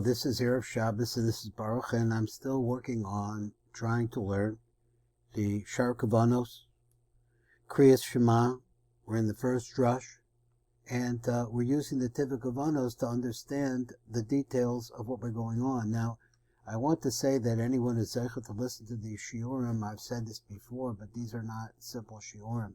this is Erev Shabbos, and this is Baruch, and I'm still working on trying to learn the Shar Kavanos, Kriyas Shema. We're in the first drush, and we're using the Tivuk Kavanos to understand the details of what we're going on. Now, I want to say that anyone who's zeicha to listen to these shiurim, I've said this before, but these are not simple shiurim.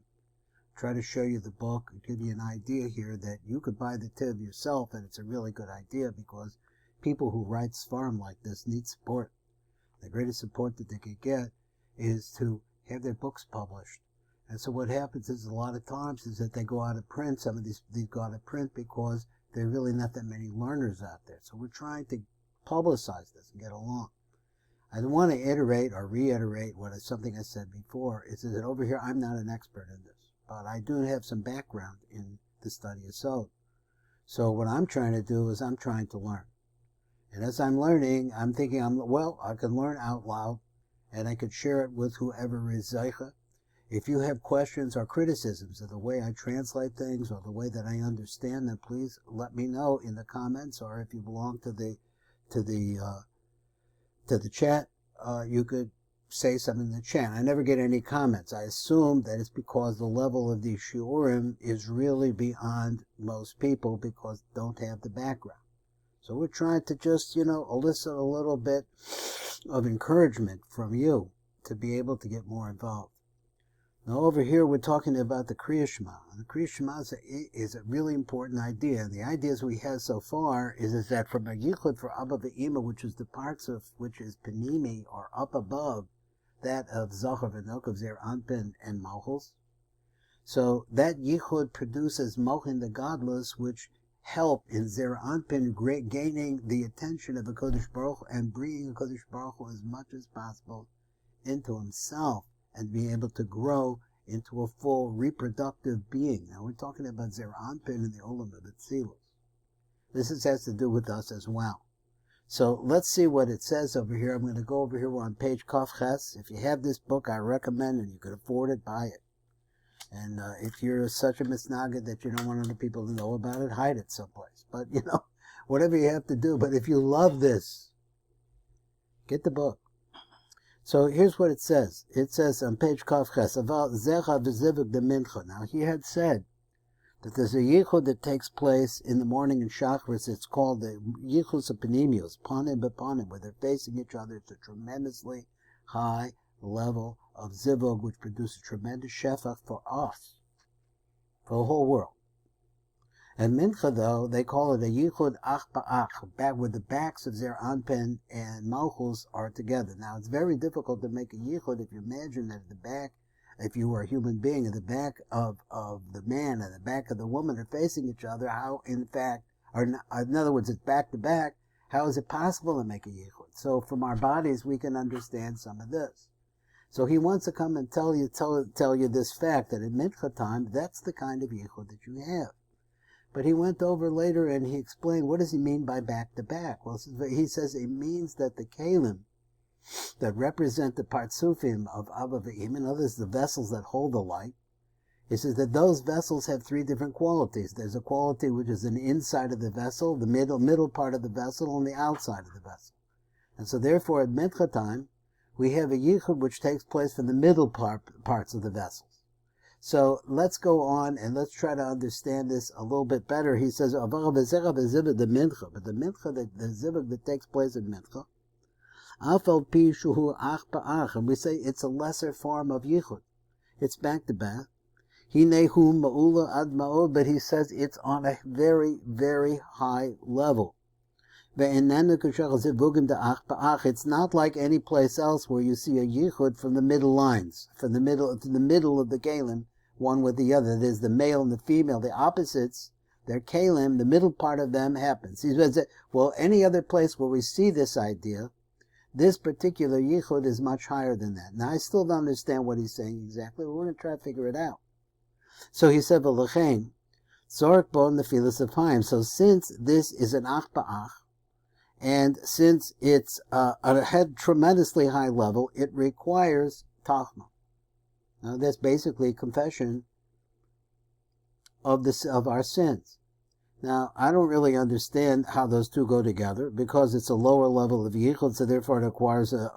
Try to show you the book and give you an idea here that you could buy the Tiv yourself, and it's a really good idea because people who write Sfarim like this need support. The greatest support that they could get is to have their books published. And so what happens is a lot of times is that they go out of print. Some of these go out of print because there are really not that many learners out there. So we're trying to publicize this and get along. I don't want to iterate or reiterate something I said before. Is that over here I'm not an expert in this, but I do have some background in the study of Sod. So what I'm trying to do is I'm trying to learn. And as I'm learning, I'm thinking, I can learn out loud, and I could share it with whoever is zeicha. If you have questions or criticisms of the way I translate things or the way that I understand them, please let me know in the comments, or if you belong to the chat, you could say something in the chat. I never get any comments. I assume that it's because the level of these shiurim is really beyond most people because they don't have the background. So we're trying to just, elicit a little bit of encouragement from you to be able to get more involved. Now over here we're talking about the Kriya Shema. The Kriya Shema is a really important idea. And the ideas we have so far is that from a Yichud for Abba Ve'ima, which is the parts of which is Panimi, or up above that of Zachar V'Nok, Zer Anpin and Malchus. So that Yichud produces Mochin the Godless, which help in Zer Anpin gaining the attention of a Kodesh Baruch Hu and bringing a Kodesh Baruch Hu as much as possible into himself and being able to grow into a full reproductive being. Now we're talking about Zer Anpin in the Olam of Atzilus. This has to do with us as well. So let's see what it says over here. I'm going to go over here. We're on page Kaf Ches. If you have this book, I recommend, and you can afford it, buy it. And if you're such a misnagid that you don't want other people to know about it, hide it someplace. But, whatever you have to do. But if you love this, get the book. So here's what it says. It says on page Kaf Ches, about Zecha v'Zivuk de Mincha. Now he had said that there's a Yichud that takes place in the morning in Shachris. It's called the Yichud Panimios, Panim B'Panim, where they're facing each other. It's a tremendously high level of zivug, which produces tremendous shefach for us, for the whole world. And Mincha, though, they call it a yichud ach ba'ach, back where the backs of Zer Anpin and Malchus are together. Now, it's very difficult to make a yichud if you imagine that at the back, if you were a human being, at the back of the man and the back of the woman are facing each other, how, in fact, or in other words, it's back to back, how is it possible to make a yichud? So from our bodies, we can understand some of this. So he wants to come and tell you this fact, that at Mincha time, that's the kind of yichud that you have. But he went over later and he explained, what does he mean by back to back? Well, he says it means that the kalim that represent the partsufim of Abba Ve'im, in others the vessels that hold the light, he says that those vessels have three different qualities. There's a quality which is an inside of the vessel, the middle part of the vessel, and the outside of the vessel. And so therefore at Mincha time, we have a yichud which takes place from the middle parts of the vessels. So let's go on and let's try to understand this a little bit better. He says, the mincha, but the mincha, the zivug that takes place in Mincha, and we say it's a lesser form of yichud. It's back to back. But he says it's on a very, very high level. It's not like any place else where you see a yichud from the middle lines, from the middle to the middle of the kalim, one with the other. There's the male and the female, the opposites. They're kalim. The middle part of them happens. He says, well, any other place where we see this idea, this particular yichud is much higher than that. Now I still don't understand what he's saying exactly. We're going to try to figure it out. So he said, "V'lechein zorek bo nefilas of haim." So since this is an ach ba'ach, and since it's at tremendously high level, it requires tachma. Now that's basically confession of our sins. Now, I don't really understand how those two go together, because it's a lower level of Yichud, so therefore it requires a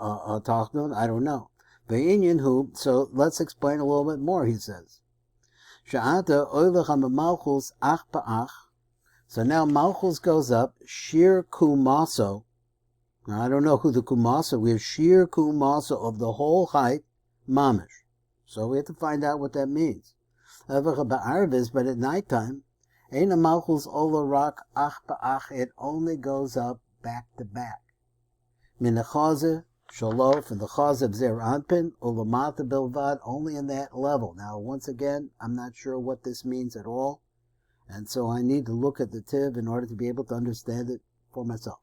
Tachnun. I don't know. Ve'inyan hu, so let's explain a little bit more, he says. Sha'ata oilech ha'malchus ach ba'ach. So now Malchus goes up, Shir Kumaso. Now I don't know who the Kumaso is, Shir Kumaso of the whole height, Mamish. So we have to find out what that means. But at nighttime, Eina Malchus Ola Rak Ach Ba'ach, it only goes up back to back. Min Chaze, Shalof, and the Chaze of Zer Anpin, Ulamata Bilvad, only in that level. Now once again, I'm not sure what this means at all. And so I need to look at the Tiv in order to be able to understand it for myself.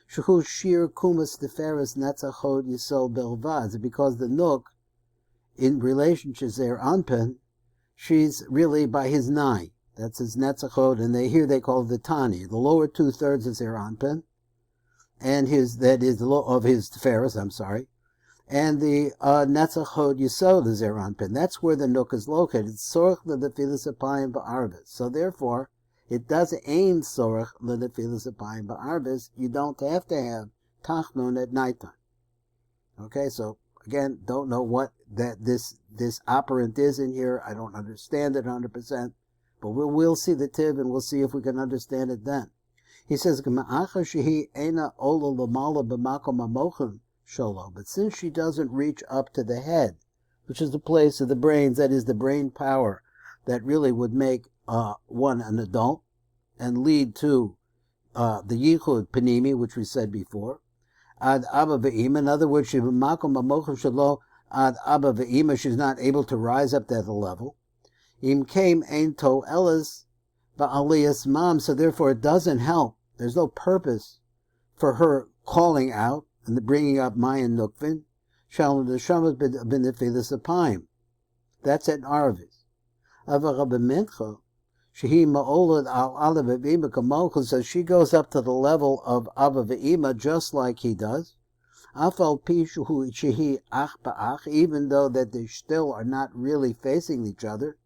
Shehu Shir Kumas Teferes Netzachod Yisol Belvad, because the Nook, in relation to Zer Anpin, she's really by his nine. That's his Netzachod, and here they call it the Tani, the lower 2/3 of Zer Anpin, and that is of his Teferes, and the Netzachod Yisod is Zer Anpin. That's where the Nook is located. Sorach l'nefilas apayim ba'arvis. So therefore, it does aim sorach l'nefilas apayim ba'arvis. You don't have to have Tachnun at nighttime. Okay, so again, don't know what this operant is in here. I don't understand it 100%, but we'll see the Tiv and we'll see if we can understand it then. He says, G'ma'acha shehi ena ola l'mala b'makom amochim. But since she doesn't reach up to the head, which is the place of the brains, that is the brain power that really would make one an adult and lead to the Yichud Panimi, which we said before, ad Abba Ve'ima, in other words, ad Abba Ve'ima, she's not able to rise up to the level. Im came ein to elas ba'aliyas mam, so therefore it doesn't help. There's no purpose for her calling out and the bringing up Mayan Nukvin, Shalom the Shamas Benefilis Apayim. That's at Arvis. Avara Mincha, Shehi Ma'olad al Ala Ve'ima Kamalchus, so she goes up to the level of Abba Ve'ima just like he does. Afal Pishu Shehi Ach Ba'ach, even though that they still are not really facing each other.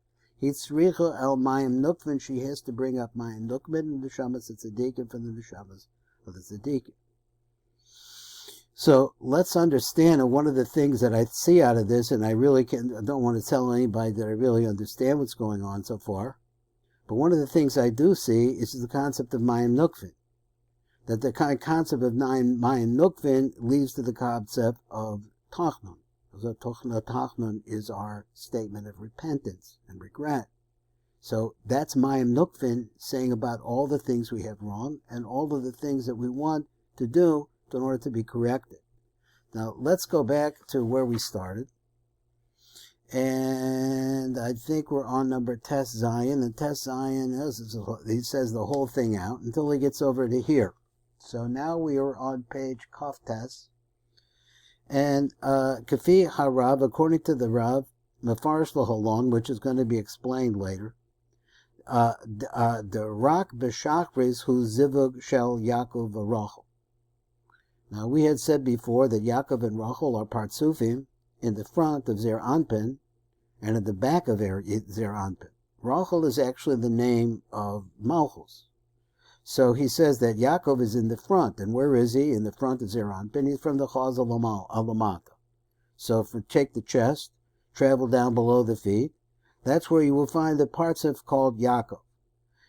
Hitzricha el Mayim Nukvin, she has to bring up Mayim Nukvin and the Shamas Tzadikim from the Shamas of the Tzadikim. So let's understand, and one of the things that I see out of this, and I don't want to tell anybody that I really understand what's going on so far, but one of the things I do see is the concept of Mayim Nukvin. That the concept of Mayim Nukvin leads to the concept of Tachnun. So Tachnun is our statement of repentance and regret. So that's Mayim Nukvin saying about all the things we have wrong and all of the things that we want to do in order to be corrected. Now, let's go back to where we started. And I think we're on number Tes Zion. And Tes Zion, he says the whole thing out until he gets over to here. So now we are on page Kaf Tes. And Kafi Harav, according to the Rav, Mefarish L'Holon, which is going to be explained later, the Rak B'Shachris Hu Zivug Shel Yaakov V'Rachel. Now, we had said before that Yaakov and Rachel are Partsufim in the front of Zer Anpin and at the back of Zer Anpin. Rachel is actually the name of Malchus. So he says that Yaakov is in the front. And where is he? In the front of Zer Anpin. He's from the Chaz Alamata. So if we take the chest, travel down below the feet, that's where you will find the Partsuf called Yaakov.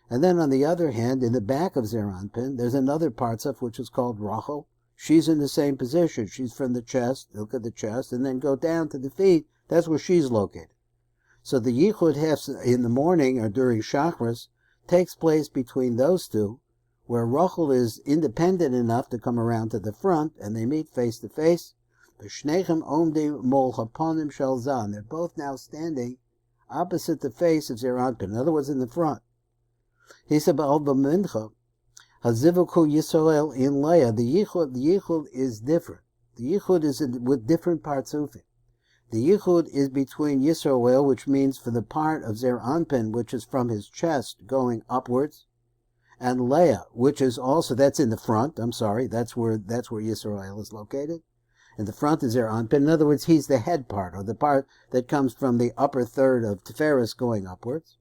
And then on the other hand, in the back of Zer Anpin, there's another Partsuf which is called Rachel. She's in the same position. She's from the chest, look at the chest, and then go down to the feet. That's where she's located. So the Yichud in the morning or during Shachris takes place between those two, where Rachel is independent enough to come around to the front, and they meet face to face. They're both now standing opposite the face of Zer Anpin. In other words, in the front. He said, Mincha, Hazivuku Yisroel in Leah. The Yichud is different. The Yichud is with different Partsufim. The Yichud is between Yisroel, which means for the part of Zer Anpin, which is from his chest going upwards, and Leah, which is also, that's in the front, that's where Yisroel is located. In the front is Zer Anpin. In other words, he's the head part, or the part that comes from the upper third of Tiferes going upwards.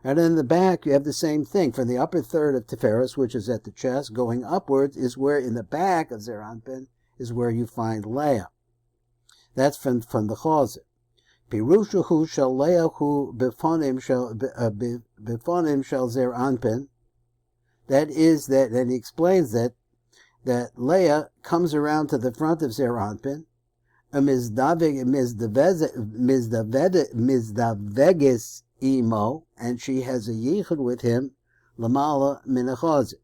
And in the back, you have the same thing. From the upper third of Tiferes, which is at the chest, going upwards is where in the back of Zeir Anpin is where you find Leah. That's from the Chazir. Pirushahu shel Leah hu befonim shel Zeir Anpin. That is that, and he explains that Leah comes around to the front of Zeir Anpin. Mizdaveges imo, and she has a yichud with him, lamala minachazit.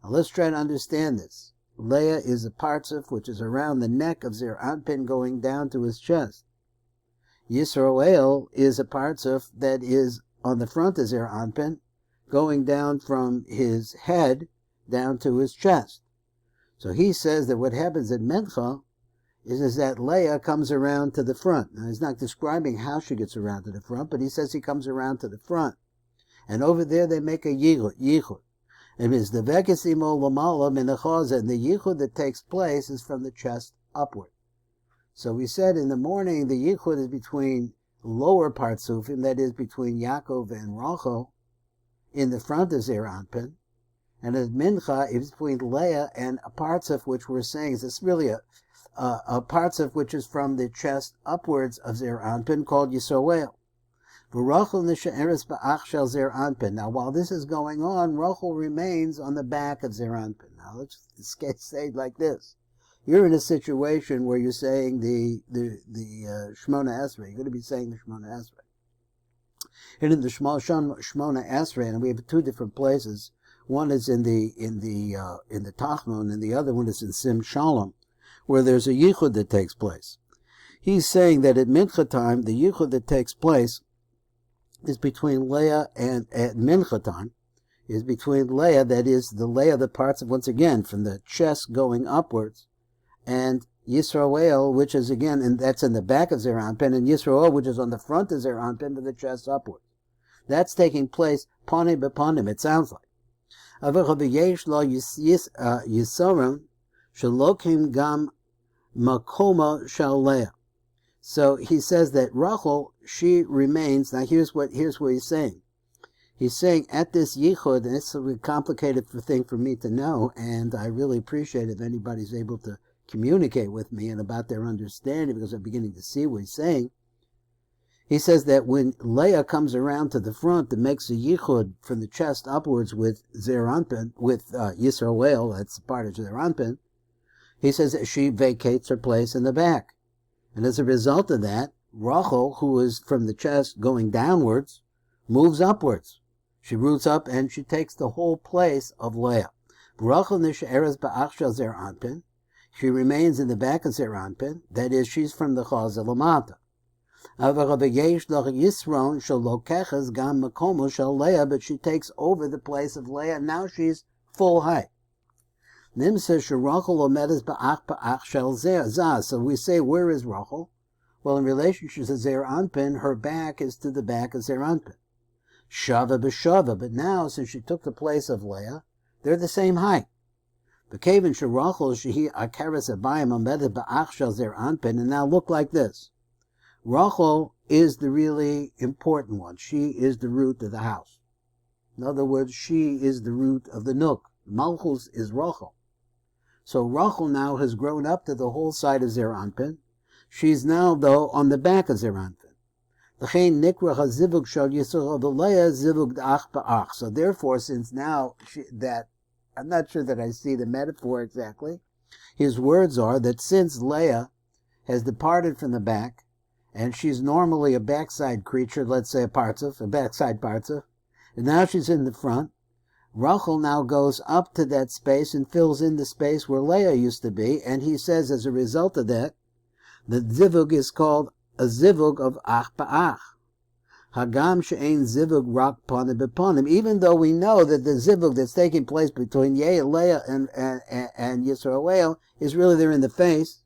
Now let's try to understand this. Leah is a partzuf which is around the neck of Zeir Anpin going down to his chest. Yisroel is a partzuf that is on the front of Zeir Anpin, going down from his head down to his chest. So he says that what happens at Mincha is that Leah comes around to the front. Now, he's not describing how she gets around to the front, but he says he comes around to the front. And over there they make a yichud. And it's the vekesimo lamala minachaz, and the yichud that takes place is from the chest upward. So we said in the morning the yichud is between lower partzufim, that is between Yaakov and Rachel, in the front of Zeir Anpin. And at Mincha is between Leah and a partzuf which we're saying is really a partzuf which is from the chest upwards of Zeir Anpin called Yisroel. Now while this is going on, Rachel remains on the back of Zeir Anpin. Now let's say it like this. You're in a situation where you're saying the Shemona Esrei. You're going to be saying the Shemona Esrei. And in the Shemona Esrei, and we have two different places. One is in the Tachnun, and the other one is in Sim Shalom, where there's a yichud that takes place. He's saying that at Mincha time, the yichud that takes place is between Leah and at Mincha time, is between Leah, that is the Leah, the parts of, once again, from the chest going upwards, and Yisroel, which is again, and that's in the back of Zeir Anpin, and Yisroel, which is on the front of Zeir Anpin, to the chest upwards. That's taking place panim b'panim, it sounds like. Yisorim shalokim gam makoma shel Leah. So he says that Rachel, she remains. Now here's what he's saying. He's saying at this yichud, and it's a complicated thing for me to know, and I really appreciate if anybody's able to communicate with me and about their understanding, because I'm beginning to see what he's saying. He says that when Leah comes around to the front and makes a yichud from the chest upwards with Zeir Anpin, with Yisroel, that's part of Zeir Anpin, he says that she vacates her place in the back. And as a result of that, Rachel, who is from the chest going downwards, moves upwards. She roots up and she takes the whole place of Leah. Rachel nishe'eres ba'ach shel Zeir Anpin. She remains in the back of Zeir Anpin. That is, she's from the Chaz Lamata. But she takes over the place of Leah. Now she's full height. So we say, where is Rachel? Well, in relationship to Zeir Anpin, her back is to the back of Zeir Anpin. Shava b'shava, but now, since she took the place of Leah, they're the same height. And now look like this. Rachel is the really important one. She is the root of the house. In other words, she is the root of the nook. Malchus is Rachel. So Rachel now has grown up to the whole side of Zeir Anpin. She's now, though, on the back of Zeir Anpin. So therefore, since now I'm not sure that I see the metaphor exactly. His words are that since Leah has departed from the back, and she's normally a backside creature, let's say a backside partzuf, and now she's in the front, Rachel now goes up to that space and fills in the space where Leah used to be, and he says as a result of that, the zivug is called a zivug of ach ba'ach. Hagam she'ein zivug rak panim b'panim, even though we know that the zivug that's taking place between Leah and Yisroel is really there in the face.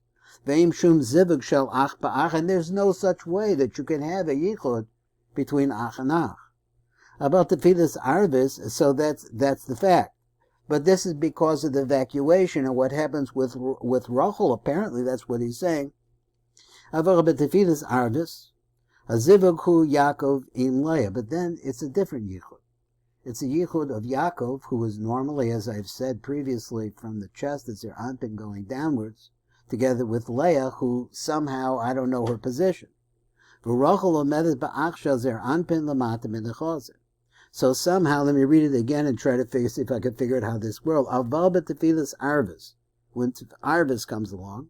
Ve'im shum zivug shel ach ba'ach, and there's no such way that you can have a yichud between ach and ach. About the fetus arvis, so that's the fact. But this is because of the evacuation and what happens with Rachel. Apparently, that's what he's saying. Avar b'tefilas arvis, Hazivuk hu Yaakov im Leah. But then it's a different Yichud. It's a Yichud of Yaakov, who is normally, as I've said previously, from the chest, the Zer Anpin going downwards, together with Leah, who somehow, I don't know her position. So somehow, let me read it again and try to see if I can figure out how this works. When Arvis comes along,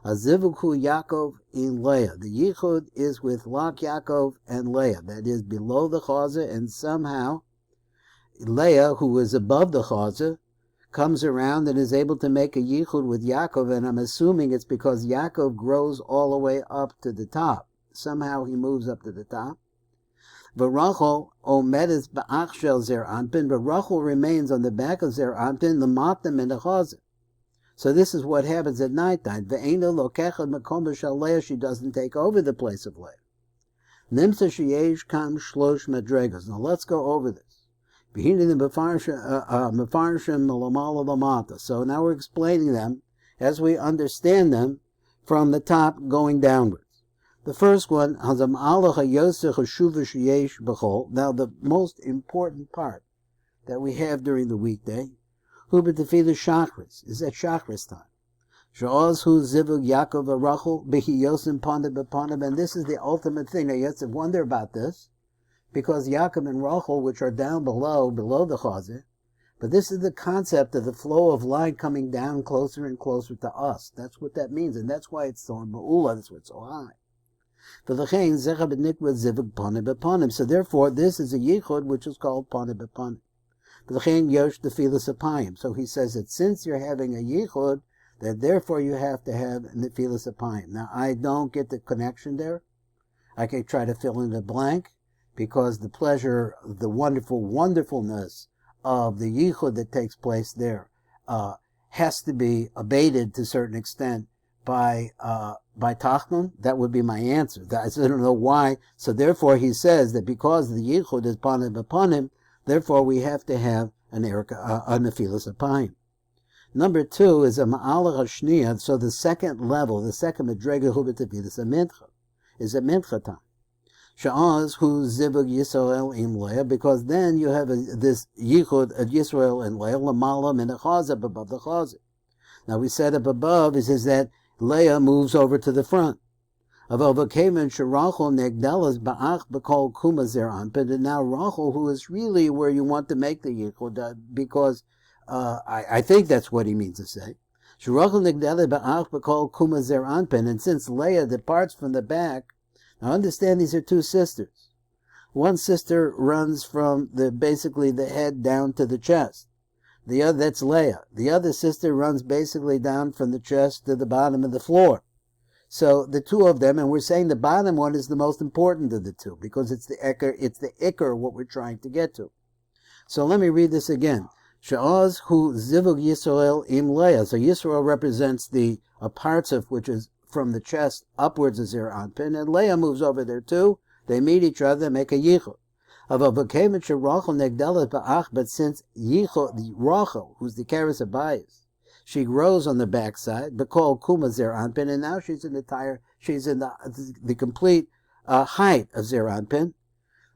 Azivukhu Yaakov in Leah. The Yichud is with Lak Yaakov and Leah, that is below the Chaza, and somehow Leah, who is above the Chaza, comes around and is able to make a Yichud with Yaakov, and I'm assuming it's because Yaakov grows all the way up to the top. Somehow he moves up to the top. But Rachel omedes ba'ach shel Zer Anpin, but Rachel remains on the back of Zer Anpin, the matam and the Chaza. So this is what happens at nighttime. Ve'ena lokechad makom b'shel Leah, she doesn't take over the place of Leah. Nimsa sheyesh kam shlosh madregas. Now let's go over this. So now we're explaining them as we understand them from the top going downwards. The first one, now the most important part that we have during the weekday, is at Shachris time. And this is the ultimate thing. Now you have to wonder about this, because Yaakov and Rachel, which are down below the Chazer, but this is the concept of the flow of light coming down closer and closer to us. That's what that means, and that's why it's so Ma'ula, that's why it's so high. So therefore, this is a Yichud which is called Panim B'Panim. So he says that since you're having a Yichud, that therefore you have to have Nefilas Apayim. Now, I don't get the connection there. I can try to fill in the blank, because the pleasure, the wonderfulness of the Yichud that takes place there has to be abated to a certain extent by Tachnun. That would be my answer. I don't know why. So therefore he says that because the Yichud is Panim B'Panim, therefore we have to have a Nefilas Apayim. Number two is a Ma'alach HaShniyah. So the second level, the second Madrega Hu B'Tefilas Mincha, is a Mincha time. Sha'az hu zivug Yisroel im Leah, because then you have this Yichud of Yisroel and Leah, Lamala min Chaza, above the Chaza. Now we said up above, it says that Leah moves over to the front. And now Rachel, who is really where you want to make the Yichud, because I think that's what he means to say. And since Leah departs from the back, now understand these are two sisters. One sister runs from basically the head down to the chest. The other, that's Leah. The other sister runs basically down from the chest to the bottom of the floor. So the two of them, and we're saying the bottom one is the most important of the two, because it's the ikar, what we're trying to get to. So let me read this again. Sha'az hu zivug Yisroel im Leah. So Yisroel represents the parts of which is from the chest upwards of Zer Anpin, and Leah moves over there too. They meet each other, make a Yichud. But since Rachel, who's the Keres Abayis, she grows on the backside, B'kol Kuma Zer Anpin, and now she's in the complete height of Zer Anpin.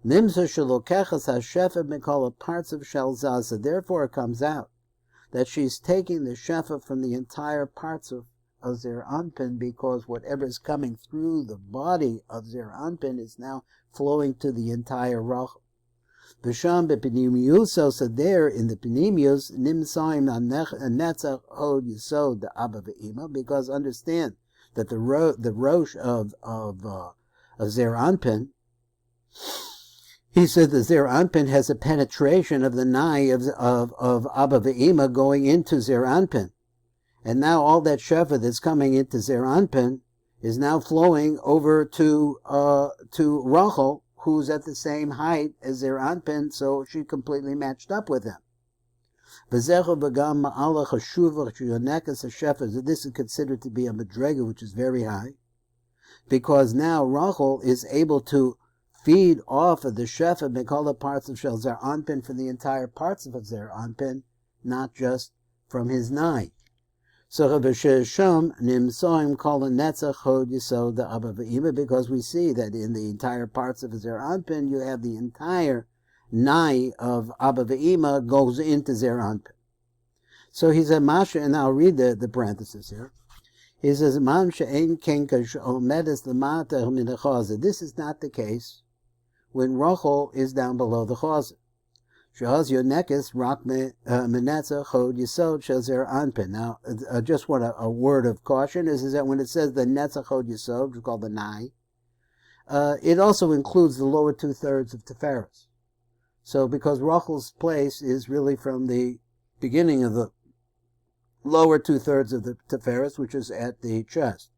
Nimsa Shalokechas HaShefa Mikol parts of Shalzah. Therefore it comes out that she's taking the Shefa from the entire parts of Zer Anpin, because whatever is coming through the body of Zer Anpin is now flowing to the entire Rachel. V'sham b'pnimius, so there in the pnimius, nimsaim netzach hod yisod the Abba ve'ima, because understand that the rosh of Zer Anpin, he said the Zer Anpin has a penetration of the nai of Abba ve'ima going into Zer Anpin. And now all that shefa that's coming into Zer Anpin is now flowing over to Rachel, who's at the same height as Zer Anpin, so she completely matched up with him. This is considered to be a madrega, which is very high, because now Rachel is able to feed off of the shefa, make all the parts of Shel Zer Anpin, from the entire parts of Zer Anpin, not just from his nai. So Shom Nimsoim Kol Netzach Hod Yisod the Abba Ve'ima, because we see that in the entire parts of Zer Anpin, you have the entire Nai of Abba Ve'ima goes into Zer Anpin. So he said, Masha, and I'll read the parenthesis here. He says, Man she'ein kenkash omedes l'mata min ha'chaza. This is not the case when Rachel is down below the chaza. She'haz yonekes rak menetza chod yisod she'zer anpin. Now, just want a word of caution is that when it says the netza chod yisod, which is called the nai, it also includes the lower 2/3 of Tiferes. So, because Rachel's place is really from the beginning of the lower 2/3 of the Tiferes, which is at the chest.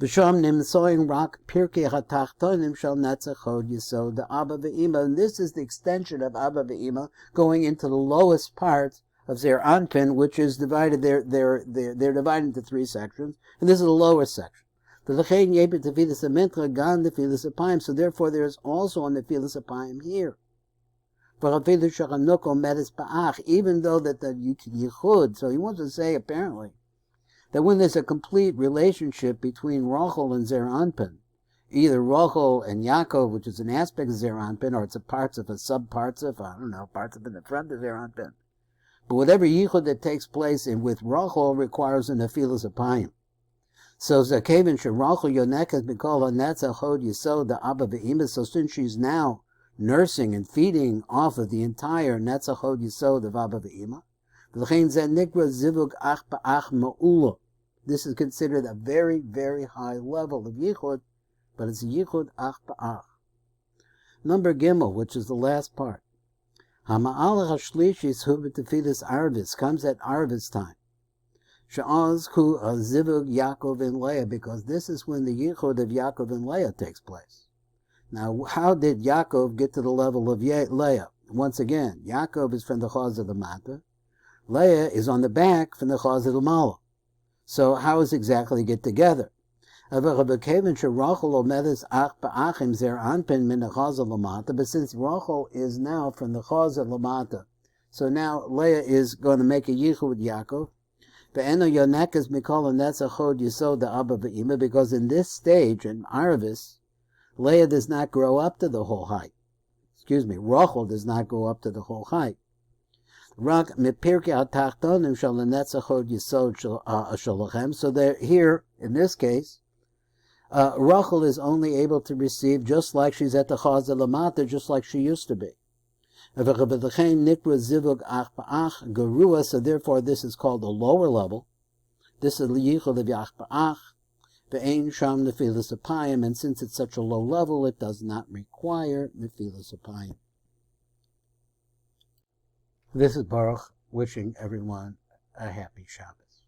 V'sham nimsoin rak pirkei hatachtonim shel netzach hod yisod the Abba Ve'ima, and this is the extension of Abba Ve'ima going into the lowest part of Zer Anpin, which is divided. They're divided into 3 sections, and this is the lowest section. V'lechein yebet tefilas hamincha gan tefilas apayim. So therefore, there is also on the tefilas apayim here. Even though that the Yichud, so he wants to say apparently that when there's a complete relationship between Rachel and Zer Anpin, either Rachel and Yaakov, which is an aspect of Zer Anpin, or it's a parts of a sub-parts of, I don't know, parts of in the front of Zer Anpin. But whatever Yichud that takes place with Rachel requires an Nefilas Apayim. So Zakevin Rachel Yonekas Mikol HaNetzach Hod Yisod the Abba Ve'ima, so since she's now nursing and feeding off of the entire Netzach Hod Yisod of Abba Ve'ima, this is considered a very, very high level of Yichud, but it's a Yichud ach ba'ach. Number Gimel, which is the last part. Hama'alach ha'shlishis hu b'tefilas Arvis, comes at Arvis time. Sha'az ku zivug Yaakov and Leah, because this is when the Yichud of Yaakov and Leah takes place. Now, how did Yaakov get to the level of Leah? Once again, Yaakov is from the Chaz of the Mata. Leah is on the back from the Chaz of the Mala. So how is exactly get together? But since Rachel is now from the Chaz of Lamata, so now Leah is going to make a Yichud with Yaakov. Because in this stage, in Arvis, Leah does not grow up to the whole height. Rachel does not go up to the whole height. So that here, in this case, Rachel is only able to receive just like she's at the Chaz Lamata, just like she used to be. So therefore, this is called the lower level. This is the Yichud of Yach Ba'ach. And since it's such a low level, it does not require Nefilas Apayim. This is Baruch wishing everyone a happy Shabbos.